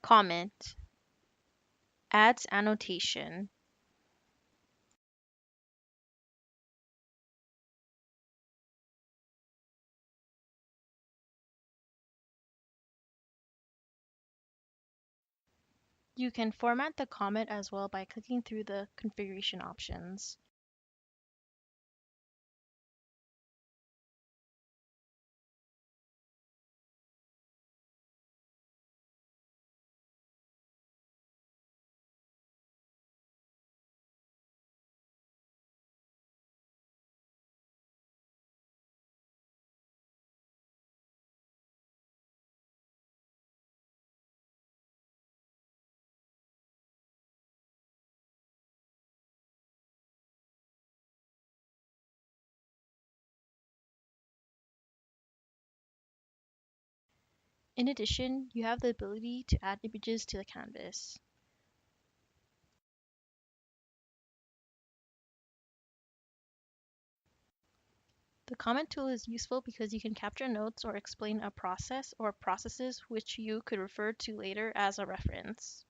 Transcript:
Comment. Adds annotation. You can format the comment as well by clicking through the configuration options. In addition, you have the ability to add images to the canvas. The comment tool is useful because you can capture notes or explain a process or processes which you could refer to later as a reference.